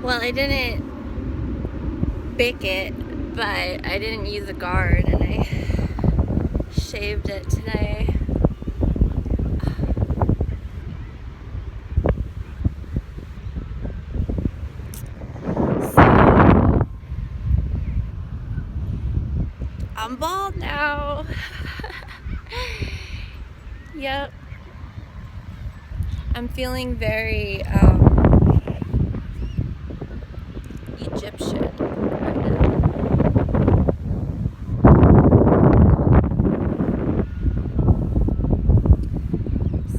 Well, I didn't bake it, but I didn't use a guard, and I shaved it today. So I'm bald now. Yep. I'm feeling very Egyptian right now.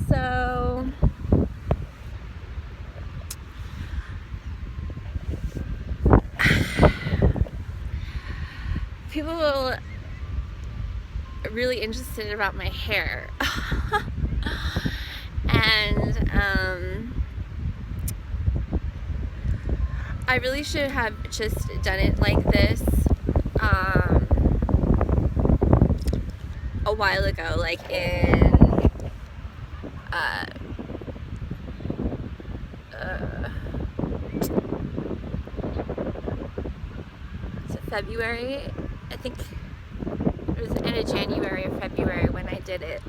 So people are really interested about my hair. And I really should have just done it like this a while ago, like in February. I think it was in January or February when I did it,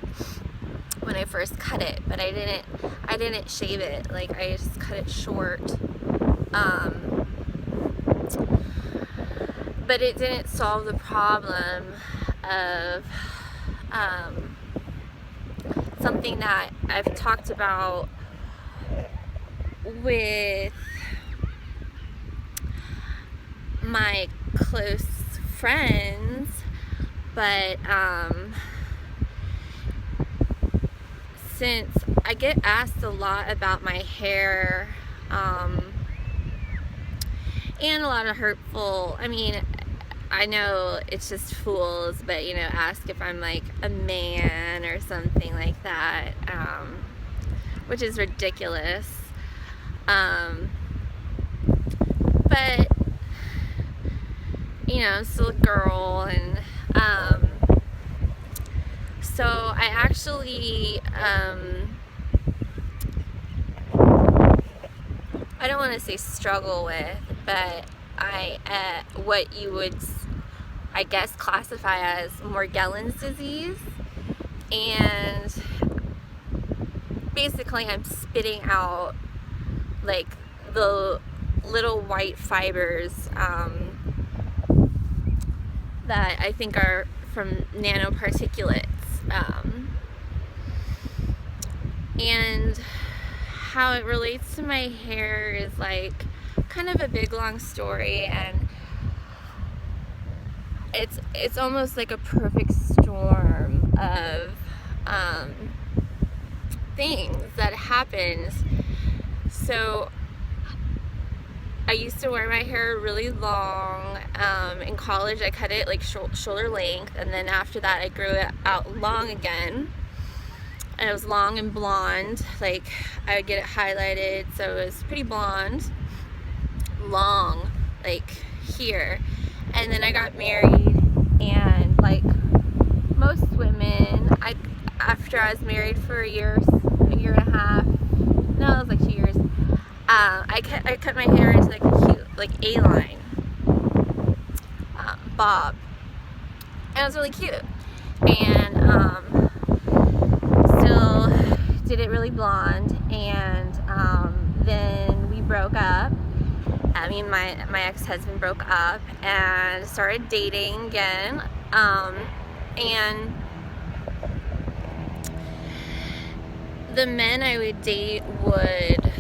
when I first cut it, but I didn't shave it, like I just cut it short. But it didn't solve the problem of something that I've talked about with my close friends, but since I get asked a lot about my hair, and a lot of hurtful, I mean, I know it's just fools, but you know, ask if I'm like a man or something like that, which is ridiculous. But you know, I'm still a girl, and so I actually I don't want to say struggle with, but I what you would, I guess, classify as Morgellons disease, and basically I'm spitting out like the little white fibers that I think are from nanoparticulates, and how it relates to my hair is like kind of a big long story, and it's almost like a perfect storm of things that happens. So I used to wear my hair really long. In college I cut it like shoulder length, and then after that I grew it out long again, and it was long and blonde. Like I would get it highlighted, so it was pretty blonde, long, like here. And then I got married, and like most women, after I was married for a year and a half, no, it was like 2 years, I cut my hair into like a cute, like A-line bob, and it was really cute, and still did it really blonde. And then we broke up. I mean, my ex-husband broke up and started dating again, and the men I would date would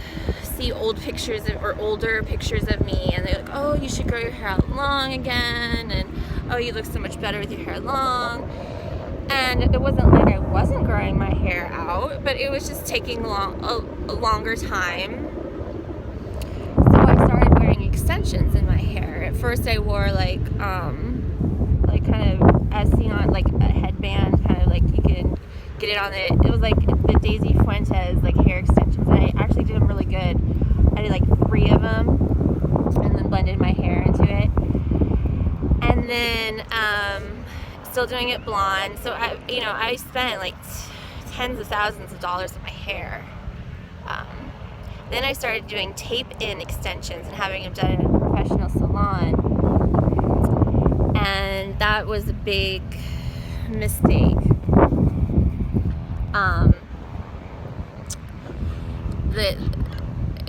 see old pictures or older pictures of me, and they're like, oh, you should grow your hair out long again, and oh, you look so much better with your hair long. And it wasn't like I wasn't growing my hair out, but it was just taking a longer time. So I started wearing extensions in my hair. At first I wore like kind of, as seen on like a headband, kind of like you can get it on it. It was like the Daisy Fuentes like hair extensions. I actually did them really good. I did like 3 of them, and then blended my hair into it. And then still doing it blonde. So I spent like tens of thousands of dollars on my hair. Then I started doing tape-in extensions and having them done in a professional salon. And that was a big mistake.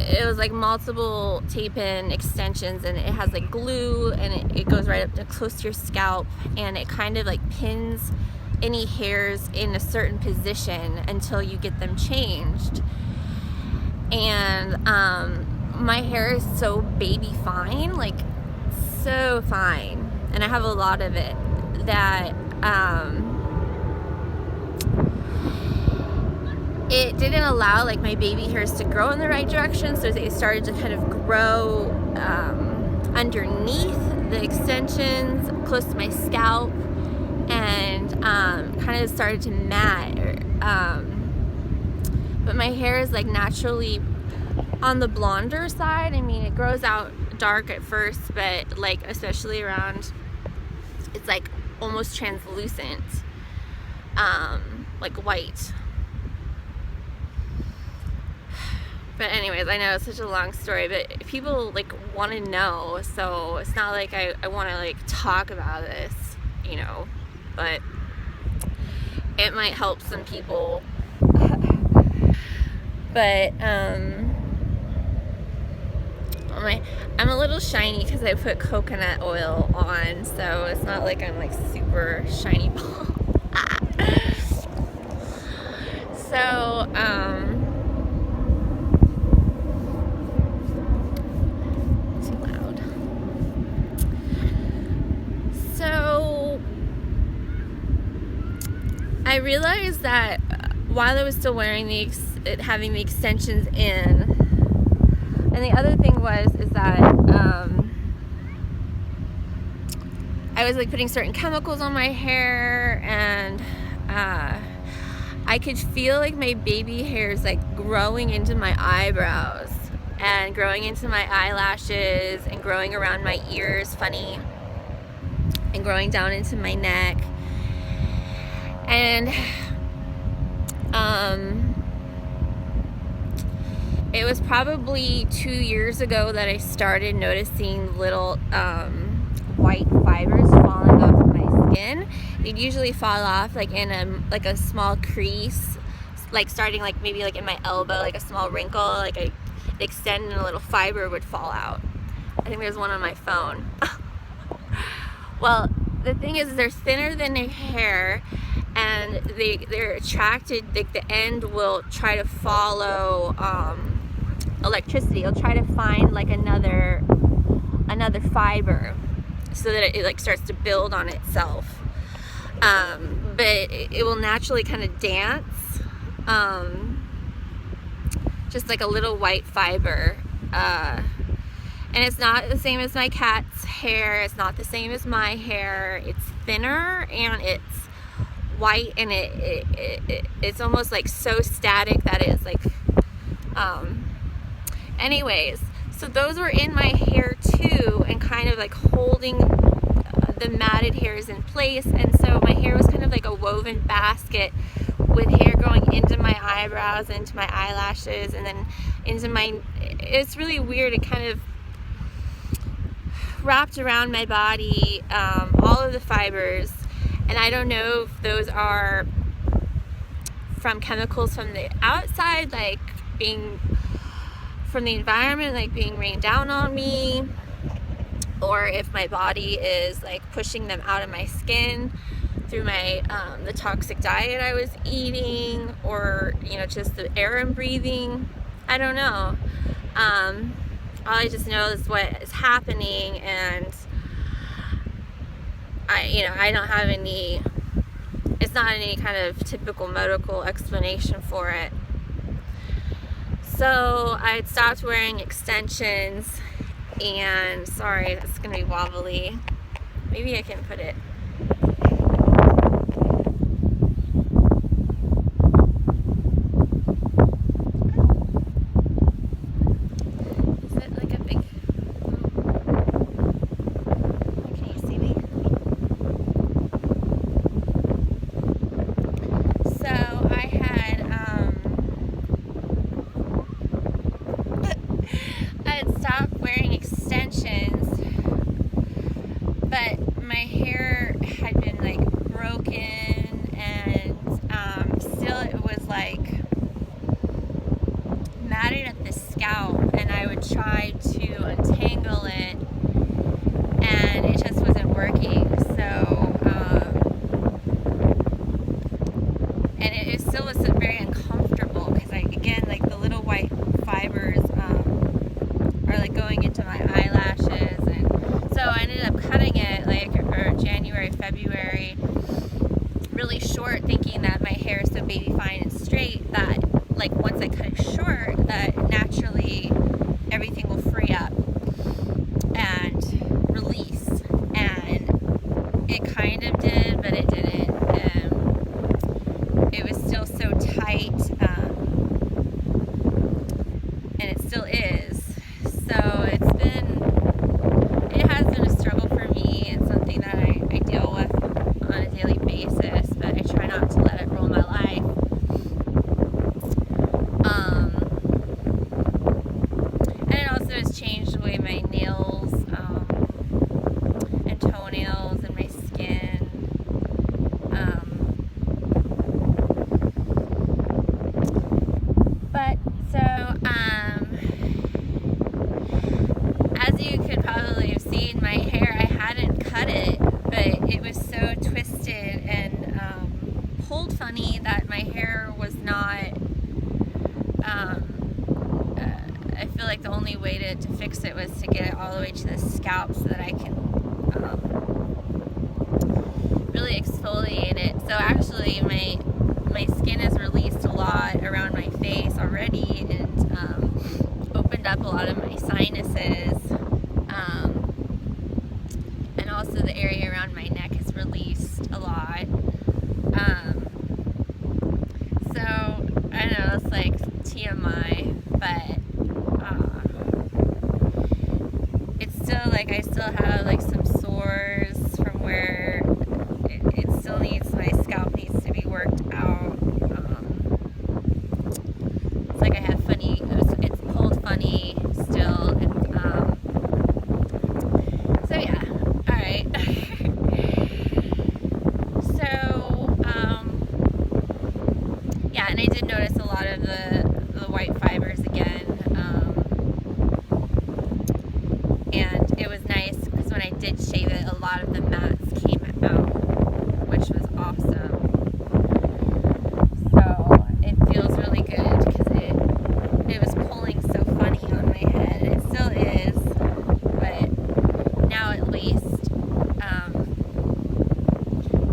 It was like multiple tape-in extensions, and it has like glue, and it goes right up to close to your scalp, and it kind of like pins any hairs in a certain position until you get them changed. And my hair is so baby fine, like so fine, and I have a lot of it, that it didn't allow like my baby hairs to grow in the right direction, so they started to kind of grow underneath the extensions close to my scalp, and kind of started to matter. But my hair is like naturally on the blonder side. I mean, it grows out dark at first, but like especially around, it's like almost translucent, like white. But anyways, I know it's such a long story, but people like want to know, so it's not like I want to like talk about this, you know, but it might help some people. But I'm a little shiny because I put coconut oil on, so it's not like I'm like super shiny ball. So too loud. So I realized that while I was still wearing having the extensions in, and the other thing is that I was like putting certain chemicals on my hair, and I could feel like my baby hairs like growing into my eyebrows and growing into my eyelashes and growing around my ears funny and growing down into my neck. And it was probably 2 years ago that I started noticing little white fibers falling off of my skin. They'd usually fall off like in a small crease, like starting like maybe like in my elbow, like a small wrinkle, like I extend and a little fiber would fall out. I think there's one on my phone. Well, the thing is they're thinner than their hair, and they're attracted, like the end will try to follow electricity. It'll try to find like another fiber so that it like starts to build on itself. But it will naturally kind of dance, just like a little white fiber. And it's not the same as my cat's hair. It's not the same as my hair. It's thinner and it's white, and it's almost like so static that it's like anyways, so those were in my hair too, and kind of like holding the matted hairs in place. And so my hair was kind of like a woven basket with hair growing into my eyebrows, into my eyelashes, and then into my, it's really weird. It kind of wrapped around my body, all of the fibers. And I don't know if those are from chemicals from the outside, like being from the environment, like being rained down on me, or if my body is like pushing them out of my skin through my the toxic diet I was eating, or you know, just the air I'm breathing. I don't know. All I just know is what is happening, and I don't have any, it's not any kind of typical medical explanation for it. So I stopped wearing extensions, and sorry, that's gonna be wobbly. Maybe I can put it. to untangle it, and it just wasn't working. So, and it still was very uncomfortable because, again, like the little white fibers are like going into my eyelashes, and so I ended up cutting it like January, February, really short, thinking that my hair is so baby fine and straight that like once I cut it short, that naturally everything will free up and release, and it kind of did, but it didn't. It was still so tight, and it still is. So it has been a struggle for me, and something that I deal with on a daily basis, but I try not to let it rule my life. And it also has changed the way my nails and toenails and my skin. But so as you could probably have seen, my hair, I hadn't cut it, but it was so twisted and pulled funny that my hair was not, I feel like the only way to fix it was to get it all the way to the scalp so that I can really exfoliate it. So actually my skin has released a lot around my face already, and opened up a lot of my sinuses, and also the area around my neck has released a lot. So I don't know, it's like TMI, but it's still like I still have like some sores from where it still needs, my scalp needs to be worked out. It's like I have funny, it's pulled funny still, and so yeah, alright. So yeah, and I did notice a lot of the white fibers again, and it was nice because when I did shave it, a lot of the mats came out, which was awesome. So it feels really good because it was pulling so funny on my head. It still is, but now at least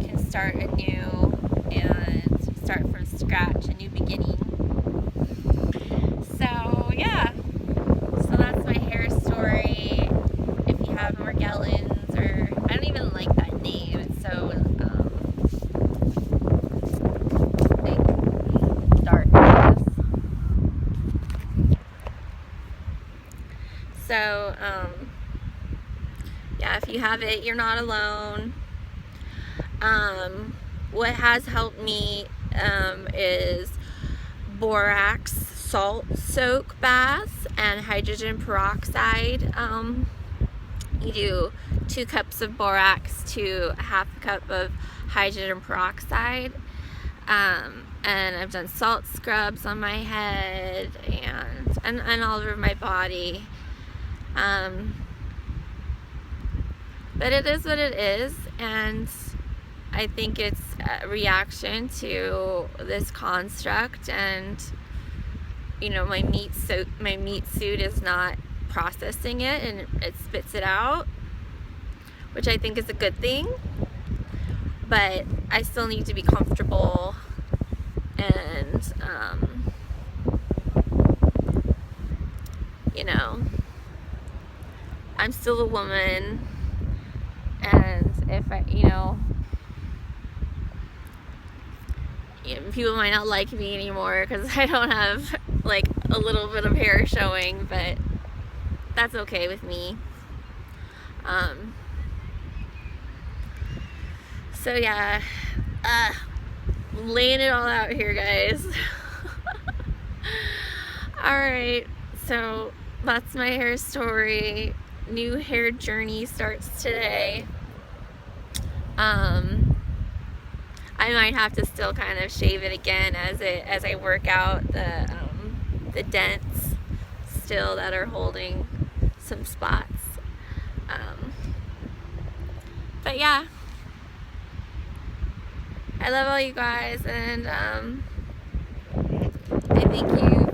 can start anew and start from scratch, a new beginning. So yeah, so that's my hair story. If you have Morgellons, or I don't even like that name, it's so like dark, I guess. So yeah, if you have it, you're not alone. What has helped me is borax salt soak baths and hydrogen peroxide. You do 2 cups of borax to half a cup of hydrogen peroxide, and I've done salt scrubs on my head and all over my body. But it is what it is, and I think it's a reaction to this construct, and you know, my meat suit is not processing it, and it spits it out, which I think is a good thing. But I still need to be comfortable, and you know, I'm still a woman, and if I, people might not like me anymore because I don't have like a little bit of hair showing, but that's okay with me. So yeah, laying it all out here, guys. Alright, so that's my hair story. New hair journey starts today. I might have to still kind of shave it again as I work out the dents still that are holding some spots. But yeah, I love all you guys, and I thank you